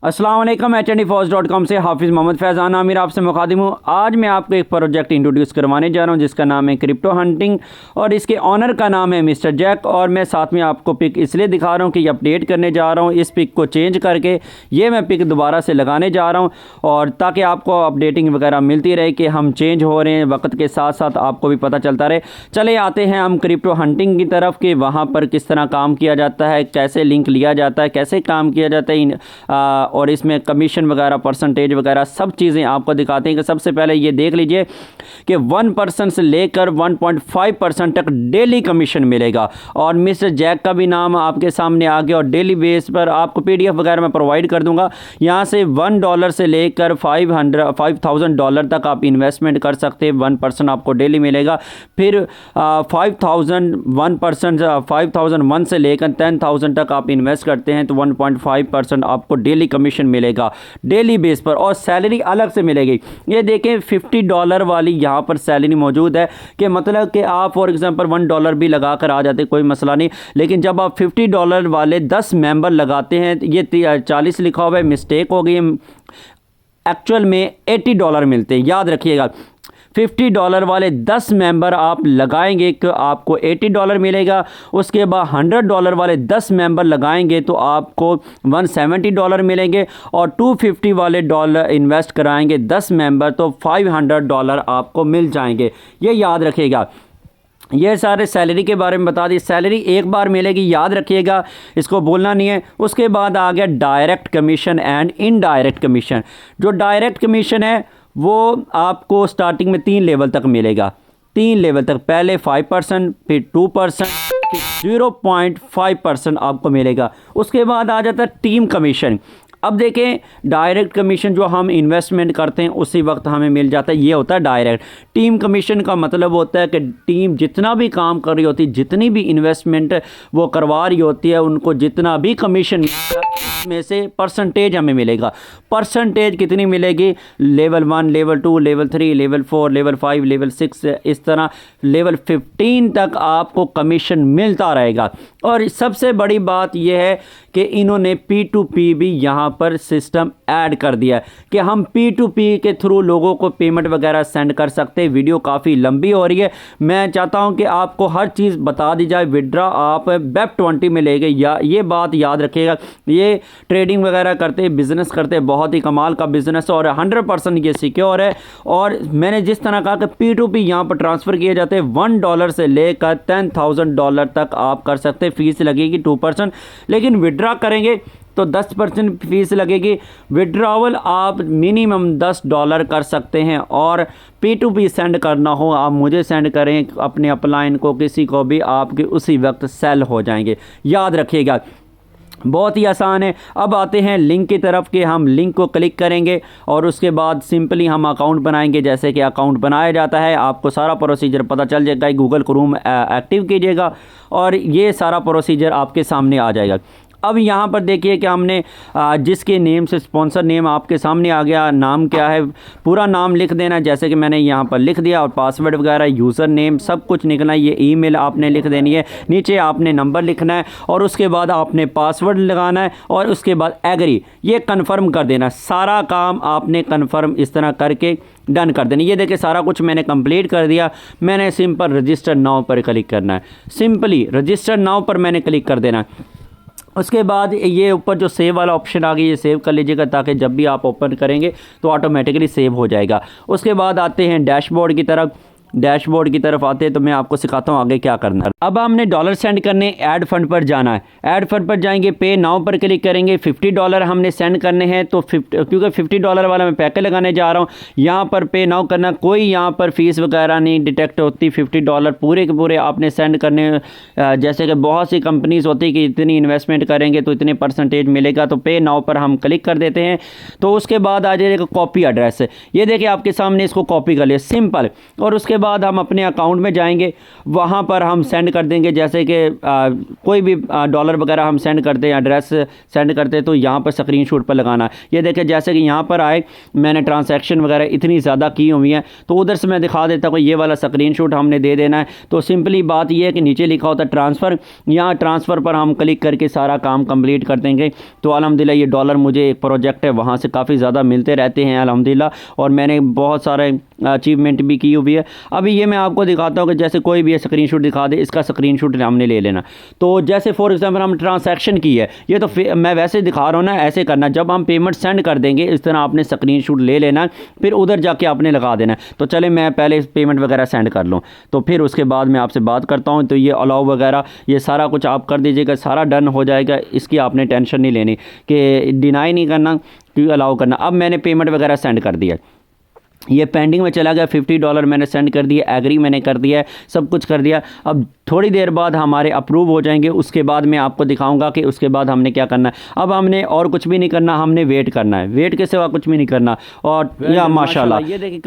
अस्सलाम वालेकुम HNDForce.com से हाफिज़ मोहम्मद फैज़ान आमिर आपसे मुखातिब हूँ। आज मैं आपको एक प्रोजेक्ट इंट्रोड्यूस करवाने जा रहा हूँ जिसका नाम है क्रिप्टो हंटिंग और इसके ऑनर का नाम है मिस्टर जैक। और मैं साथ में आपको पिक इसलिए दिखा रहा हूँ कि ये अपडेट करने जा रहा हूँ। इस पिक को चेंज करके ये मैं पिक दोबारा से लगाने जा रहा हूँ और ताकि आपको अपडेटिंग वगैरह मिलती रहे कि हम चेंज हो रहे हैं, वक्त के साथ साथ आपको भी पता चलता रहे। चले आते हैं हम क्रिप्टो हंटिंग की तरफ कि वहाँ पर किस तरह काम किया जाता है, कैसे लिंक लिया जाता है, कैसे काम किया जाता है और इसमें कमीशन वगैरह परसेंटेज वगैरह सब चीज़ें आपको दिखाते हैं। कि सबसे पहले ये देख लीजिए कि 1% से लेकर 1.5% तक डेली कमीशन मिलेगा और मिस्टर जैक का भी नाम आपके सामने आ गया और डेली बेस पर आपको PDF वगैरह मैं प्रोवाइड कर दूंगा। यहाँ से $1 से लेकर $5,000 तक आप इन्वेस्टमेंट कर सकते हैं। 1% आपको डेली मिलेगा। फिर 5,001 से लेकर 10,000 तक आप इन्वेस्ट करते हैं तो 1.5% आपको डेली कमीशन मिलेगा डेली बेस पर और सैलरी अलग से मिलेगी। ये देखें $50 वाली यहाँ पर सैलरी मौजूद है कि मतलब कि आप फॉर एग्जांपल $1 भी लगा कर आ जाते कोई मसला नहीं, लेकिन जब आप $50 वाले 10 मेंबर लगाते हैं, ये 40 लिखा हुआ है, मिस्टेक हो गई, एक्चुअल में $80 मिलते हैं। याद रखिएगा $50 वाले 10 मेंबर आप लगाएंगे तो आपको $80 मिलेगा। उसके बाद $100 वाले 10 मेंबर लगाएंगे तो आपको $170 मिलेंगे और $250 वाले डॉलर इन्वेस्ट कराएंगे 10 मेंबर तो $500 आपको मिल जाएंगे। ये याद रखिएगा। ये सारे सैलरी के बारे में बता दी। सैलरी एक बार मिलेगी, याद रखिएगा, इसको बोलना नहीं है। उसके बाद आ गया direct commission and indirect commission. जो डायरेक्ट कमीशन है वो आपको स्टार्टिंग में 3 लेवल तक मिलेगा। 3 लेवल तक, पहले 5%, फिर 2%, फिर 0.5% आपको मिलेगा। उसके बाद आ जाता है टीम कमीशन। अब देखें डायरेक्ट कमीशन जो हम इन्वेस्टमेंट करते हैं उसी वक्त हमें मिल जाता है, ये होता है डायरेक्ट। टीम कमीशन का मतलब होता है कि टीम जितना भी काम कर रही होती है, जितनी भी इन्वेस्टमेंट वो करवा रही होती है, उनको जितना भी कमीशन मिलता है उसमें से परसेंटेज हमें मिलेगा। परसेंटेज कितनी मिलेगी? Level 1, level 2, level 3, level 4, level 5, level 6, इस तरह लेवल 15 तक आपको कमीशन मिलता रहेगा। और सबसे बड़ी बात यह है कि इन्होंने P2P भी यहाँ पर सिस्टम ऐड कर दिया है कि हम P2P के थ्रू लोगों को पेमेंट वगैरह सेंड कर सकते हैं। वीडियो काफ़ी लंबी हो रही है, मैं चाहता हूँ कि आपको हर चीज़ बता दी जाए। विड्रा आप BEP20 में ले गए, या ये बात याद रखिएगा। ये ट्रेडिंग वगैरह करते, बिज़नेस करते, बहुत ही कमाल का बिज़नेस और 100% ये सिक्योर है। और मैंने जिस तरह कहा कि P2P यहाँ पर ट्रांसफ़र किए जाते हैं, $1 से लेकर $10,000 तक आप कर सकते हैं। फ़ीस लगेगी 2%, लेकिन विड्रा करेंगे तो 10% फ़ीस लगेगी। विड्रॉवल आप मिनिमम $10 कर सकते हैं और P2P सेंड करना हो आप मुझे सेंड करें, अपने अपलाइन को, किसी को भी, आपके उसी वक्त सेल हो जाएंगे। याद रखिएगा, बहुत ही आसान है। अब आते हैं लिंक की तरफ कि हम लिंक को क्लिक करेंगे और उसके बाद सिंपली हम अकाउंट बनाएंगे। जैसे कि अकाउंट बनाया जाता है, आपको सारा प्रोसीजर पता चल जाएगा। गूगल क्रोम एक्टिव कीजिएगा और ये सारा प्रोसीजर आपके सामने आ जाएगा। अब यहाँ पर देखिए कि हमने जिसके नेम से स्पॉन्सर नेम आपके सामने आ गया। नाम क्या है, पूरा नाम लिख देना, जैसे कि मैंने यहाँ पर लिख दिया, और पासवर्ड वगैरह, यूज़र नेम सब कुछ लिखना है। ये ईमेल आपने लिख देनी है, नीचे आपने नंबर लिखना है और उसके बाद आपने पासवर्ड लगाना है और उसके बाद एग्री, ये कन्फर्म कर देना। सारा काम आपने कन्फर्म इस तरह करके डन कर देना। ये देखिए सारा कुछ मैंने कंप्लीट कर दिया। मैंने सिंपल रजिस्टर नाउ पर क्लिक करना है। सिंपली रजिस्टर नाउ पर मैंने क्लिक कर देना है। उसके बाद ये ऊपर जो सेव वाला ऑप्शन आ गया, ये सेव कर लीजिएगा ताकि जब भी आप ओपन करेंगे तो ऑटोमेटिकली सेव हो जाएगा। उसके बाद आते हैं डैशबोर्ड की तरफ। डैशबोर्ड की तरफ आते हैं तो मैं आपको सिखाता हूँ आगे क्या करना है। अब हमने डॉलर सेंड करने, ऐड फंड पर जाना है। ऐड फंड पर जाएंगे, पे नाउ पर क्लिक करेंगे। $50 हमने सेंड करने हैं तो क्योंकि $50 वाला मैं पैकेज लगाने जा रहा हूँ, यहाँ पर पे नाउ करना। कोई यहाँ पर फीस वगैरह नहीं डिटेक्ट होती। $50 पूरे के पूरे आपने सेंड करने। जैसे कि बहुत सी कंपनीज होती कि इतनी इन्वेस्टमेंट करेंगे तो इतने परसेंटेज मिलेगा, तो पे नाउ पर हम क्लिक कर देते हैं। तो उसके बाद आ जाएगा कॉपी एड्रेस। ये देखिए आपके सामने, इसको कॉपी कर लिया सिंपल। और उसके बाद हम अपने अकाउंट में जाएंगे, वहाँ पर हम सेंड कर देंगे, जैसे कि कोई भी डॉलर वगैरह हम सेंड करते हैं, एड्रेस सेंड करते हैं, तो यहाँ पर स्क्रीनशॉट पर लगाना है। ये देखें जैसे कि यहाँ पर आए, मैंने ट्रांसैक्शन वगैरह इतनी ज़्यादा की हुई हैं, तो उधर से मैं दिखा देता हूँ, ये वाला स्क्रीनशॉट हमने दे देना है। तो सिंपली बात ये है कि नीचे लिखा होता है ट्रांसफ़र, यहाँ ट्रांसफ़र पर हम क्लिक करके सारा काम कंप्लीट कर देंगे। तो अल्हम्दुलिल्लाह ये डॉलर मुझे एक प्रोजेक्ट है वहाँ से काफ़ी ज़्यादा मिलते रहते हैं अल्हम्दुलिल्लाह, और मैंने बहुत सारे अचीवमेंट भी की हुई है। अभी ये मैं आपको दिखाता हूँ कि जैसे कोई भी स्क्रीनशॉट दिखा दे, इसका स्क्रीनशॉट हमने ले लेना। तो जैसे फॉर एग्जांपल हम ट्रांसैक्शन की है, ये तो मैं वैसे दिखा रहा हूँ ना, ऐसे करना। जब हम पेमेंट सेंड कर देंगे इस तरह आपने स्क्रीनशॉट ले लेना, फिर उधर जाके आपने लगा देना। तो चले मैं पहले पेमेंट वगैरह सेंड कर लूँ, तो फिर उसके बाद मैं आपसे बात करता हूँ। तो ये अलाउ वगैरह ये सारा कुछ आप कर दीजिएगा, सारा डन हो जाएगा, इसकी आपने टेंशन नहीं लेनी कि डिनाई नहीं करना कि अलाउ करना। अब मैंने पेमेंट वगैरह सेंड कर दिया, ये पेंडिंग में चला गया, $50 मैंने सेंड कर दिया, एग्री मैंने कर दिया है, सब कुछ कर दिया। अब थोड़ी देर बाद हमारे अप्रूव हो जाएंगे, उसके बाद मैं आपको दिखाऊंगा कि उसके बाद हमने क्या करना है। अब हमने और कुछ भी नहीं करना, हमने वेट करना है, वेट के सिवा कुछ भी नहीं करना। और या माशाल्लाह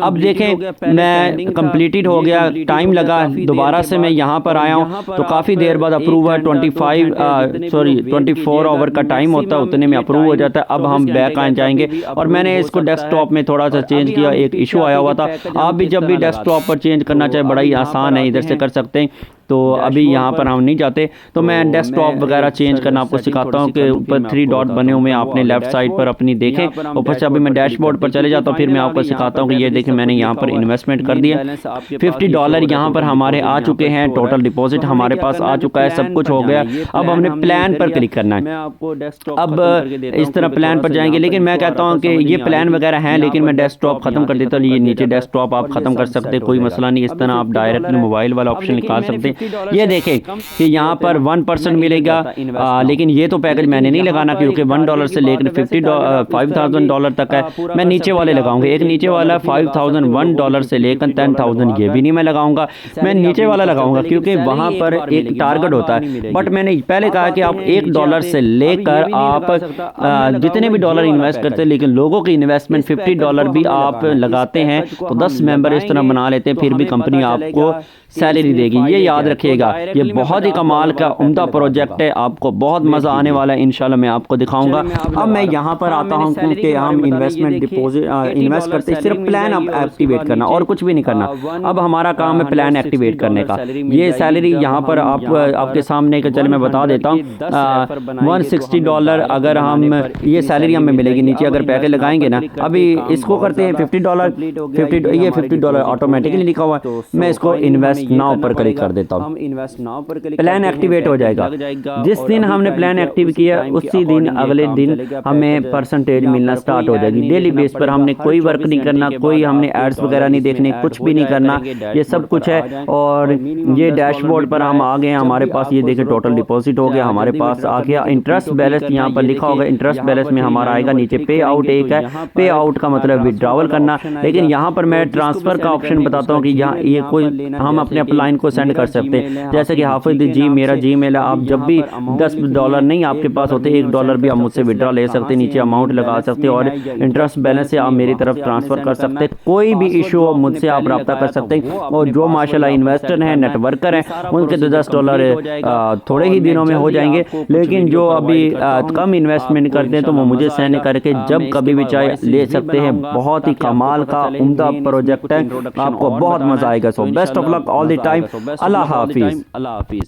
अब देखें मैं कंप्लीटेड हो गया, टाइम लगा, दोबारा से मैं यहाँ पर आया हूँ, तो काफ़ी देर बाद अप्रूव है। 24 आवर का टाइम होता है, उतने में अप्रूव हो जाता है। अब हम बैक आ जाएंगे, और मैंने इसको डेस्कटॉप में थोड़ा सा चेंज किया, एक इशू आया हुआ था। आप भी जब भी डेस्कटॉप पर चेंज करना चाहे बड़ा ही आसान है, इधर से कर सकते हैं। तो अभी यहाँ पर हम नहीं जाते, तो मैं डेस्कटॉप वगैरह चेंज करना आपको सिखाता हूँ कि ऊपर 3 डॉट बने हुए हैं, आपने लेफ्ट साइड पर अपनी देखें। ऊपर से अभी मैं डैशबोर्ड पर चले जाता हूँ, फिर मैं आपको सिखाता हूँ कि ये देखें मैंने यहाँ पर इन्वेस्टमेंट कर दिया, $50 यहाँ पर हमारे आ चुके हैं, टोटल डिपॉजिट हमारे पास आ चुका है, सब कुछ हो गया। अब हमने प्लान पर क्लिक करना है। अब इस तरह प्लान पर जाएंगे, लेकिन मैं कहता हूँ कि ये प्लान वगैरह हैं, लेकिन मैं डेस्कटॉप ख़त्म कर देता हूँ। ये नीचे डेस्कटॉप आप ख़त्म कर सकते हैं, कोई मसला नहीं। इस तरह आप डायरेक्टली मोबाइल वाला ऑप्शन निकाल सकते हैं। ये देखें कि यहाँ पर 1% मिलेगा, लेकिन ये तो पैकेज मैंने नहीं लगाना, क्योंकि $1 से लेकर $5,000 तक है। मैं नीचे वाले लगाऊंगा, एक नीचे वाला $5,001 से लेकर 10,000, ये भी नहीं मैं लगाऊंगा, मैं नीचे वाला लगाऊंगा, क्योंकि वहाँ पर एक टारगेट होता है। बट मैंने पहले कहा कि आप $1 से लेकर आप जितने भी डॉलर इन्वेस्ट करते हैं, लेकिन लोगों की इन्वेस्टमेंट $50 भी आप लगाते हैं, तो 10 मेंबर इस तरह बना लेते हैं, फिर भी कंपनी आपको सैलरी देगी। ये याद रखिएगा, ये बहुत ही कमाल का उम्दा प्रोजेक्ट है, आपको बहुत मज़ा आने वाला है, इंशाल्लाह मैं आपको दिखाऊंगा। अब मैं यहाँ पर आता हूँ, क्योंकि हम इन्वेस्टमेंट डिपॉजिट इन्वेस्ट करते हैं, सिर्फ प्लान अब एक्टिवेट करना और कुछ भी नहीं करना। अब हमारा काम है प्लान एक्टिवेट करने का। ये सैलरी यहाँ पर आपके सामने का, चले मैं बता देता हूँ, $160 अगर हम ये सैलरी हमें मिलेगी। नीचे अगर पैकेज लगाएंगे ना, अभी इसको करते हैं $50, ये $50 ऑटोमेटिकली लिखा हुआ है, मैं इसको इन्वेस्ट नाउ पर क्लिक कर देता हूँ। प्लान एक्टिवेट हो जाएगा। जिस दिन हमने प्लान एक्टिव किया उसी दिन अगले दिन हमें परसेंटेज मिलना स्टार्ट हो जाएगी। डेली बेस पर हमने कोई वर्क नहीं करना, कोई हमने एड्स वगैरह नहीं देखने, कुछ भी नहीं करना, ये सब कुछ है। और ये डैशबोर्ड पर हम आ गए, हमारे पास ये देखें टोटल डिपॉजिट हो गया, हमारे पास आ गया। इंटरेस्ट बैलेंस यहाँ पर लिखा होगा, इंटरेस्ट बैलेंस में हमारा आएगा। नीचे पे आउट एक है, पे आउट का मतलब विड्रॉवल करना, लेकिन यहाँ पर मैं ट्रांसफ़र का ऑप्शन बताता हूँ कि यहाँ ये कोई हम अपने अपलाइन को सेंड कर सकते हैं। जैसे कि हाफिज जी मेरा जीमेल है, आप जब भी $10 नहीं आपके पास होते, $1 भी आप मुझसे विड्रॉ ले सकते हैं, नीचे अमाउंट लगा सकते हैं, और इंटरेस्ट बैलेंस से आप मेरी तरफ ट्रांसफ़र कर सकते हैं। कोई भी इशू हो मुझसे आप रब्ता कर सकते हैं। और जो माशाल्लाह इन्वेस्टर हैं, नेटवर्कर हैं, उनके तो $10 थोड़े ही दिनों में हो जाएंगे, लेकिन जो अभी कम इन्वेस्टमेंट करते हैं तो वो मुझे सेंड करके जब कभी भी चाहे ले सकते हैं। बहुत ही कमाल का उम्दा प्रोजेक्ट है, आपको बहुत मज़ा आएगा। So best of luck all the time. अल्लाह हाफिज़।